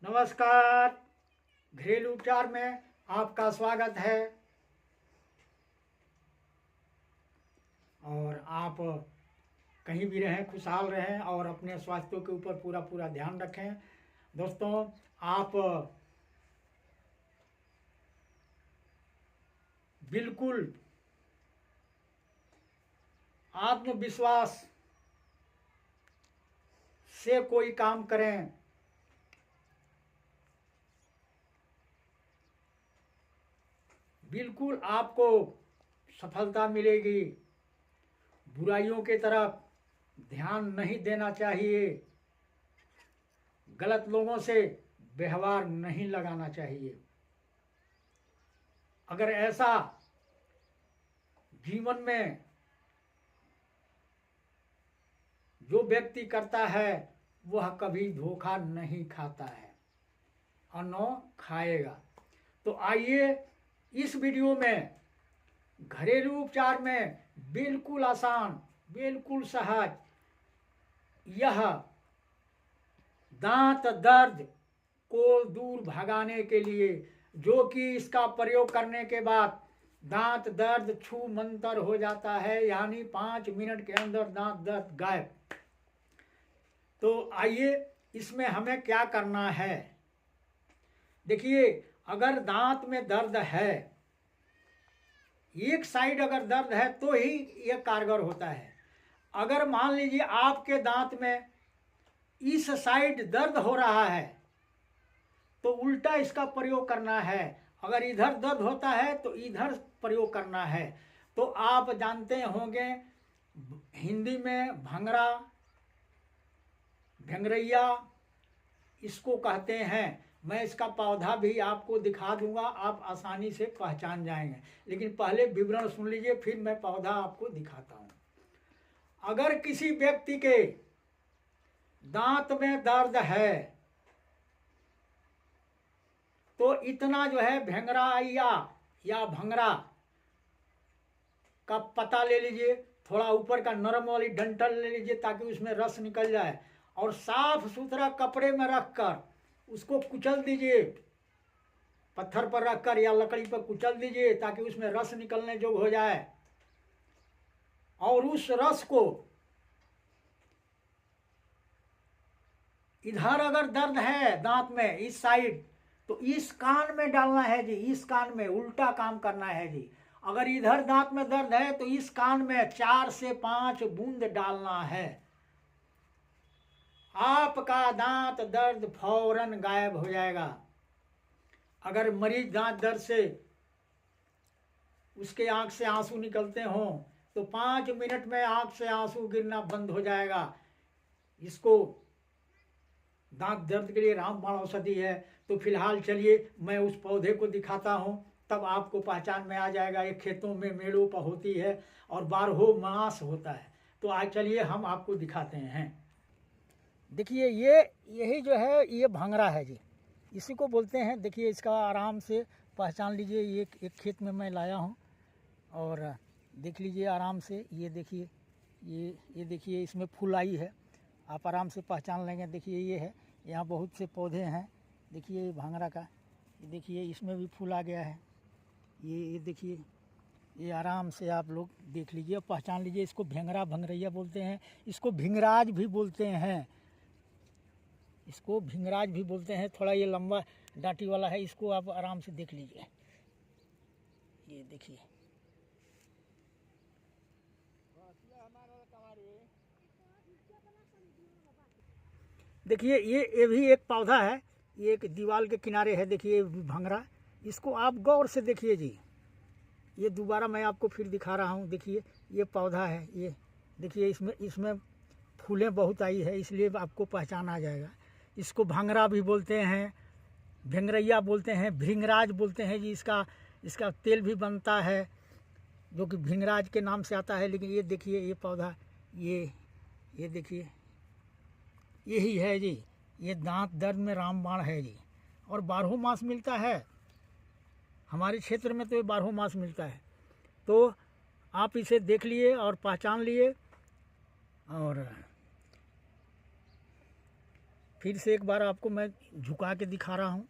नमस्कार। घरेलू उपचार में आपका स्वागत है। और आप कहीं भी रहें, खुशहाल रहें और अपने स्वास्थ्य के ऊपर पूरा ध्यान रखें। दोस्तों, आप बिल्कुल आत्मविश्वास से कोई काम करें। बिल्कुल आपको सफलता मिलेगी। बुराइयों के तरफ ध्यान नहीं देना चाहिए। गलत लोगों से व्यवहार नहीं लगाना चाहिए। अगर ऐसा जीवन में जो व्यक्ति करता है वह कभी धोखा नहीं खाता है और न खाएगा। तो आइए इस वीडियो में घरेलू उपचार में बिल्कुल आसान, बिल्कुल सहज यह दांत दर्द को दूर भगाने के लिए, जो कि इसका प्रयोग करने के बाद दांत दर्द छू मंतर हो जाता है, यानी 5 मिनट के अंदर दांत दर्द गायब। तो आइए इसमें हमें क्या करना है। देखिए, अगर दांत में दर्द है, एक साइड अगर दर्द है तो ही यह कारगर होता है। अगर मान लीजिए आपके दांत में इस साइड दर्द हो रहा है तो उल्टा इसका प्रयोग करना है। अगर इधर दर्द होता है तो इधर प्रयोग करना है। तो आप जानते होंगे हिंदी में भंगरा, भंगरैया इसको कहते हैं। मैं इसका पौधा भी आपको दिखा दूंगा, आप आसानी से पहचान जाएंगे। लेकिन पहले विवरण सुन लीजिए, फिर मैं पौधा आपको दिखाता हूं। अगर किसी व्यक्ति के दांत में दर्द है तो इतना जो है भंगराइया या भंगरा का पता ले लीजिए, थोड़ा ऊपर का नरम वाली डंठल ले लीजिए ताकि उसमें रस निकल जाए, और साफ सुथरा कपड़े में रखकर उसको कुचल दीजिए। पत्थर पर रखकर या लकड़ी पर कुचल दीजिए ताकि उसमें रस निकलने योग्य हो जाए। और उस रस को इधर अगर दर्द है दांत में इस साइड तो इस कान में डालना है जी, इस कान में उल्टा काम करना है जी। अगर इधर दांत में दर्द है तो इस कान में 4 से 5 बूंद डालना है। आपका दांत दर्द फौरन गायब हो जाएगा। अगर मरीज दांत दर्द से उसके आंख से आंसू निकलते हों तो 5 मिनट में आंख से आंसू गिरना बंद हो जाएगा। इसको दांत दर्द के लिए रामबाण औषधि है। तो फिलहाल चलिए मैं उस पौधे को दिखाता हूं, तब आपको पहचान में आ जाएगा। ये खेतों में मेड़ों पर होती है और 12 मास होता है। तो आज चलिए हम आपको दिखाते हैं। देखिए, यही जो है ये भंगरा है जी, इसी को बोलते हैं। देखिए, इसका आराम से पहचान लीजिए। ये एक खेत में मैं लाया हूँ और देख लीजिए आराम से। ये देखिए, ये देखिए इसमें फूल आई है, आप आराम से पहचान लेंगे। देखिए ये है, यहाँ बहुत से पौधे हैं। देखिए ये भांगरा का, ये देखिए इसमें भी फूल आ गया है। ये देखिए, ये आराम से आप लोग देख लीजिए, पहचान लीजिए। इसको भंगरा, भंगरैया बोलते हैं। इसको भिंगराज भी बोलते हैं, इसको भिंगराज भी बोलते हैं। थोड़ा ये लंबा डांटी वाला है, इसको आप आराम से देख लीजिए। ये देखिए, देखिए ये भी एक पौधा है, ये एक दीवार के किनारे है। देखिए भंगरा, इसको आप गौर से देखिए जी। ये दोबारा मैं आपको फिर दिखा रहा हूँ। देखिए ये पौधा है, ये देखिए इसमें फूलें बहुत आई है, इसलिए आपको पहचान आ जाएगा। इसको भंगरा भी बोलते हैं, भंगरैया बोलते हैं, भृंगराज बोलते हैं जी। इसका तेल भी बनता है जो कि भृंगराज के नाम से आता है। लेकिन ये देखिए ये पौधा, ये देखिए यही है जी। ये दांत दर्द में रामबाण है जी, और 12 मास मिलता है हमारे क्षेत्र में। तो ये 12 मास मिलता है। तो आप इसे देख लिए और पहचान लिए। और फिर से एक बार आपको मैं झुका के दिखा रहा हूँ।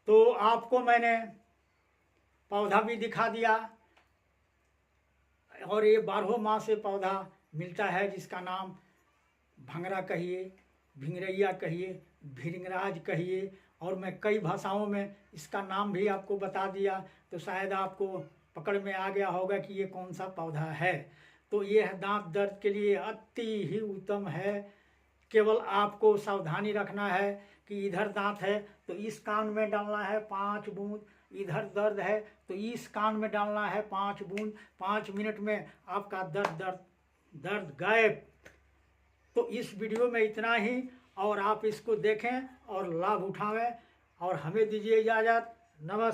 तो आपको मैंने पौधा भी दिखा दिया, और ये 12 माह से पौधा मिलता है, जिसका नाम भंगरा कहिए, भिंगरैया कहिए, भिंगराज कहिए, और मैं कई भाषाओं में इसका नाम भी आपको बता दिया, तो शायद आपको पकड़ में आ गया होगा कि ये कौन सा पौधा है। तो ये दांत दर्द के लिए अति ही उत्तम है। केवल आपको सावधानी रखना है कि इधर दांत है तो इस कान में डालना है 5 बूंद, इधर दर्द है तो इस कान में डालना है 5 बूंद। 5 मिनट में आपका दर्द गायब। तो इस वीडियो में इतना ही, और आप इसको देखें और लाभ उठावें, और हमें दीजिए इजाज़त। नमस्कार।